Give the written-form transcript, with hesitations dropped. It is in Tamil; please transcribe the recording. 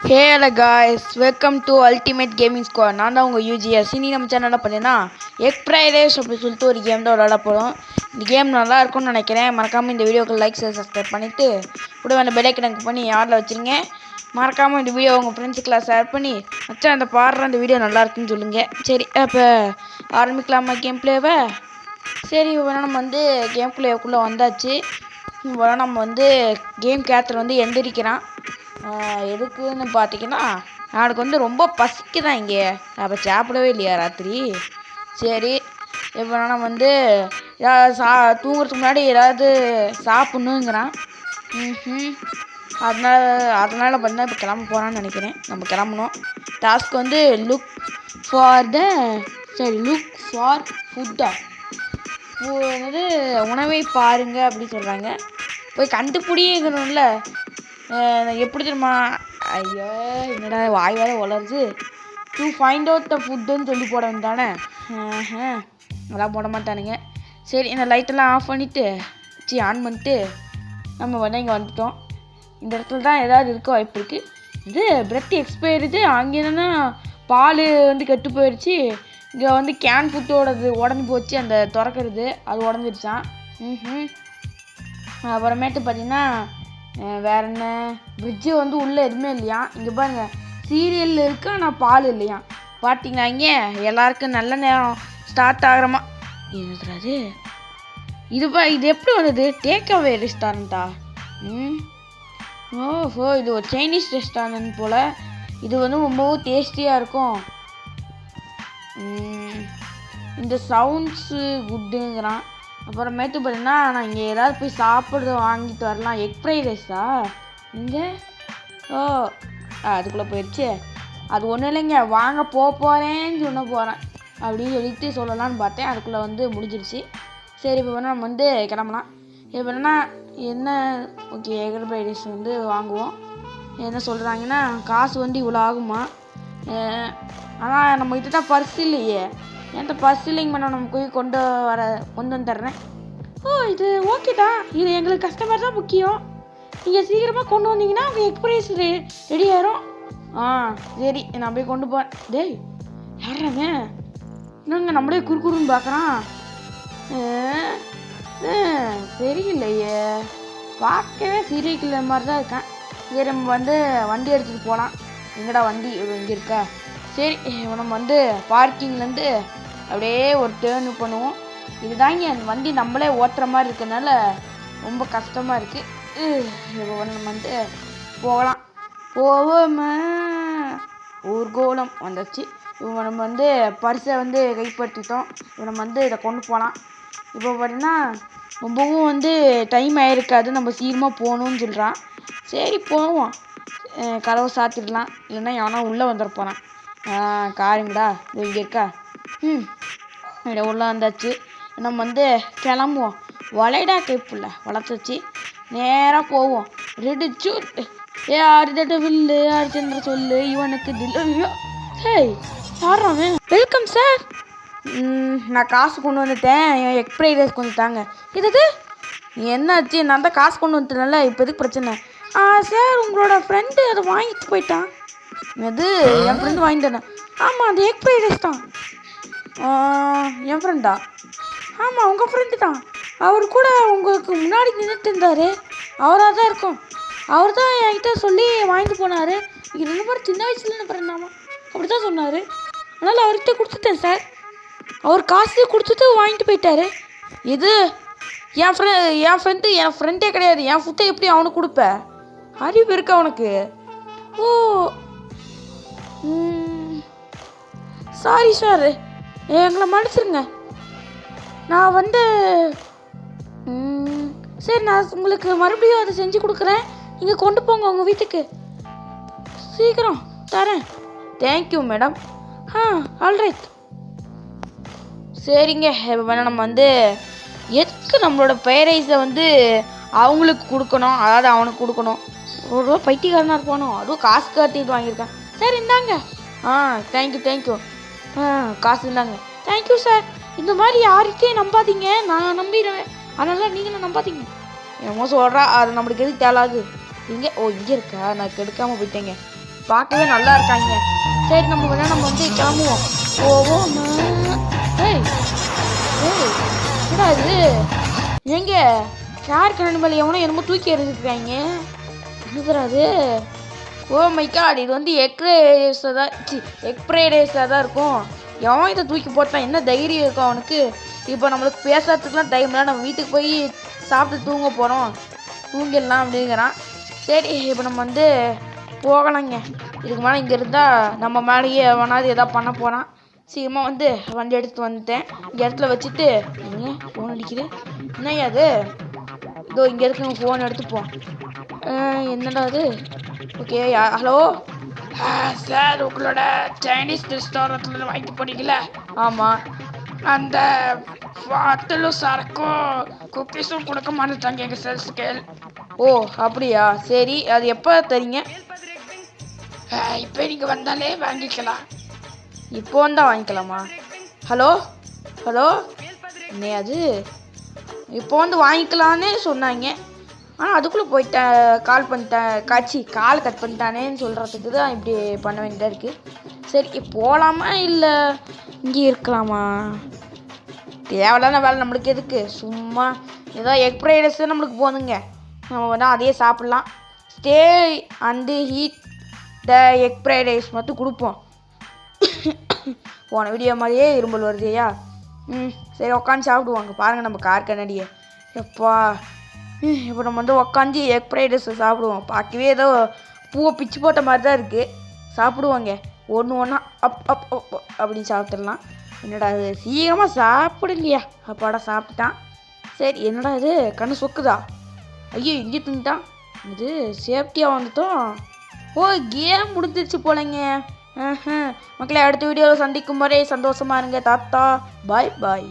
Hey guys, welcome to Ultimate Gaming Squad. நான் தான் உங்கள் யூஜிஎஸ். இனி நம்ம சேனலில் பார்த்தீங்கன்னா எக் ஃப்ரைட் ரைஸ் அப்படின்னு சொல்லிட்டு ஒரு கேம் தான் விளையாட போகிறோம். இந்த கேம் நல்லா இருக்கும்னு நினைக்கிறேன். மறக்காமல் இந்த வீடியோக்கு லைக் சப்ஸ்கிரைப் பண்ணிவிட்டு கூட அந்த பெல் ஐக்கன் பண்ணி யாரில் வச்சுருங்க. மறக்காமல் இந்த வீடியோ உங்கள் ஃப்ரெண்ட்ஸுக்கெல்லாம் ஷேர் பண்ணி மச்சான் அந்த பாடுற அந்த வீடியோ நல்லா இருக்குன்னு சொல்லுங்கள். சரி, அப்போ ஆரம்பிக்கலாமா கேம் பிளேவை? சரி, வேணால் நம்ம வந்து கேம் பிளேவுக்குள்ளே வந்தாச்சு. வேணால் நம்ம வந்து கேம் கேரக்டர் வந்து எந்திரிக்கிறான். எதுக்குன்னு பார்த்தீங்கன்னா எனக்கு வந்து ரொம்ப பசிக்குதான் இங்கே. அப்போ சாப்பிடவே இல்லையா ராத்திரி. சரி, இப்போ நான் வந்து தூங்குறதுக்கு முன்னாடி ஏதாவது சாப்பிட்ணுங்கிறான். அதனால் பார்த்தீங்கன்னா இப்போ கிளம்ப போகிறான்னு நினைக்கிறேன். நம்ம கிளம்பணும். டாஸ்க் வந்து லுக் ஃபார் ஃபுட்டா என்னது உணவை பாருங்க அப்படின்னு சொல்கிறாங்க. போய் கண்டுபிடிக்கணும்ல. எப்படி தெரியுமா? ஐயோ என்னடா வாய் வேறு வளருது. டு ஃபைண்ட் அவுட் த ஃபுட்டுன்னு சொல்லி போட வேண்டானே. அதெல்லாம் போட மாட்டானுங்க. சரி, இந்த லைட்டெல்லாம் ஆஃப் பண்ணிவிட்டு ஆன் பண்ணிட்டு நம்ம வந்து இங்கே வந்துட்டோம். இந்த இடத்துல தான் ஏதாவது இருக்க வாய்ப்பு இருக்குது. இது பிரெட் எக்ஸ்பயர். அங்கே என்னென்னா பால் வந்து கெட்டு போயிடுச்சு. இங்கே வந்து கேன் ஃபுட்டோடது உடஞ்சி போச்சு. அந்த திறக்கிறது அது உடஞ்சிருச்சான். அப்புறமேட்டு பார்த்தீங்கன்னா வேறு என்ன, ஃப்ரிட்ஜு வந்து உள்ளே எதுவுமே இல்லையா. இங்கே பாருங்கள், சீரியல் இருக்குது ஆனால் பால் இல்லையா. பார்த்தீங்களா? இங்கே எல்லாருக்கும் நல்ல நேரம் ஸ்டார்ட் ஆகிறமா. என்னது இது எப்படி வந்தது? டேக் அவே ரெஸ்டாரண்ட்டா? ஓஹோ, இது ஒரு சைனீஸ் ரெஸ்டாரண்ட் போல். இது வந்து ரொம்பவும் டேஸ்டியாக இருக்கும். இந்த சவுண்ட்ஸு குட்டுங்கிறான். அப்புறமேட்டு பார்த்தீங்கன்னா நான் இங்கே ஏதாவது போய் சாப்பிட்றது வாங்கிட்டு வரலாம். எக் ஃப்ரைட் ரைஸா இங்கே? ஓ, அதுக்குள்ளே போயிடுச்சு. அது ஒன்றும் இல்லைங்க, வாங்க போகிறேன்னு சொன்ன போகிறேன் அப்படின்னு சொல்லிட்டு சொல்லலான்னு பார்த்தேன். அதுக்குள்ளே வந்து முடிஞ்சிருச்சு. சரி, இப்போ வேணால் நம்ம வந்து கிளம்பலாம். இப்போ என்ன ஓகே, எக் ஃப்ரைட் ரைஸ் வந்து வாங்குவோம். என்ன சொல்கிறாங்கன்னா காசு வந்து இவ்வளோ ஆகுமா? ஆனால் நம்மக்கிட்ட தான் பர்ஸ் இல்லையே. என்கிட்ட பர்ஸ் இல்லைங்க மேடம். நம்ம போய் கொண்டு வந்துடுறேன். ஓ, இது ஓகேடா. இது எங்களுக்கு கஸ்டமர் தான் முக்கியம். நீங்கள் சீக்கிரமாக கொண்டு வந்தீங்கன்னா உங்கள் எக் ப்ரைஸ் ரெடி ஆயிரும். சரி, நான் போய் கொண்டு போகிறேன். டேய் யாராங்க? இன்னுங்க நம்மளே குறுக்குறுன்னு பார்க்குறான். தெரியலையே, பார்க்கவே சீரியல் கில்லர் மாதிரி தான் இருக்கேன். சரி, நம்ம வந்து வண்டி எடுத்துகிட்டு போகலாம். எங்கடா வண்டி இங்கே இருக்கா? சரி, நம்ம வந்து பார்க்கிங்லேருந்து அப்படியே ஒரு டேர்னு பண்ணுவோம். இதுதாங்க அந்த வண்டி நம்மளே ஓட்டுற மாதிரி இருக்கிறதுனால ரொம்ப கஷ்டமாக இருக்குது. இப்போ நம்ம வந்து போவோமே. ஊர்கோலம் வந்துச்சு. இப்போ நம்ம வந்து பர்ஸை வந்து கைப்பற்றிட்டோம். இப்போ நம்ம வந்து இதை கொண்டு போகலாம். இப்போ பார்த்தீங்கன்னா ரொம்பவும் வந்து டைம் ஆகிருக்காது. நம்ம சீக்கிரமாக போகணுன்னு சொல்கிறான். சரி போவோம். கதவை சாத்திடலாம், இல்லைன்னா எவனா உள்ளே வந்துட போகிறான். காருங்கடா இது இங்கே இருக்கா? இங்கே உள்ளே வந்தாச்சு. நம்ம வந்து கிளம்புவோம். வளைடா கைப்புள்ள வளர்த்துச்சு. நேராக போவோம். ரெண்டு சூட் யாருதட்ட வில்லு யாருன்ற சொல்லு இவனுக்கு டில்லையோ. ஹேய் யாராமே? Welcome sir. நான் காசு கொண்டு வந்துட்டேன். என் எக் ஃப்ரைட் ரைஸ் கொஞ்சம் தாங்க. இது என்னாச்சு? நான் தான் காசு கொண்டு வந்துட்டேன்ல, இப்போ எதுக்கு பிரச்சனை? சார், உங்களோட ஃப்ரெண்டு அதை வாங்கிட்டு போயிட்டான். அது என் ஃப்ரெண்டு வாங்கிட்டேன். ஆமாம், அது எக் ஃப்ரைட் ரைஸ் தான். என் ஃப்ரெண்டா? ஆமாம், உங்கள் ஃப்ரெண்டு தான். அவர் கூட உங்களுக்கு முன்னாடி நின்றுட்டு இருந்தார். அவராக தான் இருக்கும். அவர் தான் என்கிட்ட சொல்லி வாங்கிட்டு போனார். இது ரெண்டு பேரும் சின்ன வயசுல பிறந்தாமா அப்படி தான் சொன்னார். அதனால் அவர்கிட்ட கொடுத்துட்டேன் சார். அவர் காசு கொடுத்துட்டு வாங்கிட்டு போயிட்டாரு. இது என் ஃப்ரெண்டே கிடையாது. என் ஃபுட்டை எப்படி அவனுக்கு கொடுப்ப? அறிவு இருக்கா அவனுக்கு? ஓ, சாரி சார், எங்களை மன்னிச்சிருங்க. நான் வந்து சரி, நான் உங்களுக்கு மறுபடியும் அதை செஞ்சு கொடுக்குறேன். நீங்கள் கொண்டு போங்க உங்கள் வீட்டுக்கு. சீக்கிரம் தரேன். Thank you madam. ஆல்ரைட். சரிங்க, இப்போ வேணால் நம்ம வந்து எதுக்கு நம்மளோட ஃப்ரைட் ரைஸை வந்து அவங்களுக்கு கொடுக்கணும், அதாவது அவனுக்கு கொடுக்கணும். ஒரு ரூபா பைத்தியக்காரனாக இருப்பானோ, அதுவும் காசு கட்டிட்டு வாங்கியிருக்கேன். சரி இந்தாங்க. தேங்க்யூ. காசு இந்தாங்க. Thank you sir. இந்த மாதிரி யார்கிட்டையும் நம்பாதீங்க. நான் நம்பிடுவேன், அதனால நீங்களும் நம்பாதீங்க. என்னமோ சொல்கிறா, அது நம்மளுக்கு எதுக்கு தேலாது. இங்கே இருக்கா? நான் கெடுக்காமல் போயிட்டேங்க. பார்க்கவே நல்லா இருக்காங்க. சரி நம்ம வந்து கிளம்புவோம். போவோம். ஏய் ஏய் என்னடா இது? எங்க கார் கண்ணாடி மேலே எவனோ என்னமோ தூக்கி எறிஞ்சிருக்காங்க. என்னதுடா அது? ஓ மை காட், இது வந்து எக் ஃப்ரைட் ரைஸில் தான் இருக்கும். எவன் இதை தூக்கி போட்டான்? என்ன தைரியம் இருக்கும் அவனுக்கு? இப்போ நம்மளுக்கு பேசுறதுக்குலாம் டைம்ல நம்ம வீட்டுக்கு போய் சாப்பிட்டு தூங்க போகிறோம், தூங்கிடலாம் அப்படிங்கிறான். சரி இப்போ நம்ம வந்து போகலாங்க. இதுக்கு மேலே இங்கே இருந்தால் நம்ம மேலேயே எவனாவது எதாவது பண்ண போகிறான். சீக்கிரமாக வந்து வண்டி எடுத்து வந்துட்டேன். இந்த இடத்துல வச்சுட்டு ஃபோன் அடிக்குது. என்னையா அது? இதோ இங்கே இருக்குங்க, ஃபோன் எடுத்துப்போம். என்னடா அது? ஓகே ஹலோ சார், உங்களோட சைனீஸ் ரெஸ்டாரண்ட்டில் வாங்கிட்டு போனீங்களே? ஆமாம். அந்த வாட்டலும் சரக்கும் குக்கீஸும் கொடுக்க மாட்டேட்டாங்க எங்கள் சேல்ஸுக்கு. ஓ அப்படியா, சரி அது எப்போ தரீங்க? இப்போ நீங்கள் வந்தாலே வாங்கிக்கலாம். இப்போ வந்தால் வாங்கிக்கலாமா? ஹலோ ஹலோ என்ன அது? இப்போ வந்து வாங்கிக்கலான்னு சொன்னாங்க, ஆனால் அதுக்குள்ளே போயிட்டேன். கால் கட் பண்ணிட்டானேன்னு சொல்கிறதுக்கு தான் இப்படி பண்ண வேண்டியதாக இருக்குது. சரி போகலாமா இல்லை இங்கே இருக்கலாமா? தேவையில்லாத வேலை நம்மளுக்கு எதுக்கு? சும்மா ஏதோ எக் ஃப்ரைட் ரைஸ் நம்மளுக்கு போதுங்க, நம்ம வேணால் அதையே சாப்பிட்லாம். Stay and heat the egg fried rice மட்டும் கொடுப்போம். போன வீடியோ மாதிரியே இரும்பல் வருதுயா. சரி உட்காந்து சாப்பிடுவாங்க. பாருங்கள் நம்ம கார் கண்ணாடியை. எப்பா இப்போ நம்ம வந்து உட்காந்து எக் ஃப்ரைட் ரைஸ் சாப்பிடுவோம். பார்க்கவே ஏதோ பூவை பிச்சு போட்ட மாதிரி தான் இருக்குது. சாப்பிடுவாங்க ஒன்று ஒன்றா அப் அப் அப் அப்படின்னு சாப்பிட்றலாம். என்னடா இது? சீக்கிரமாக சாப்பிடுங்கய்யா. அப்பாடா சாப்பிட்டான். சரி என்னடா இது? கண்ணு சொக்குதா? ஐயோ இங்கே தின்ட்டான். இது சேஃப்டியாக வந்துட்டோம். ஓ கேம் முடிஞ்சிருச்சு போலங்க. மக்களை அடுத்த வீடியோவில் சந்திக்கும் வரை சந்தோஷமாக இருங்க. தாத்தா பாய் பாய்.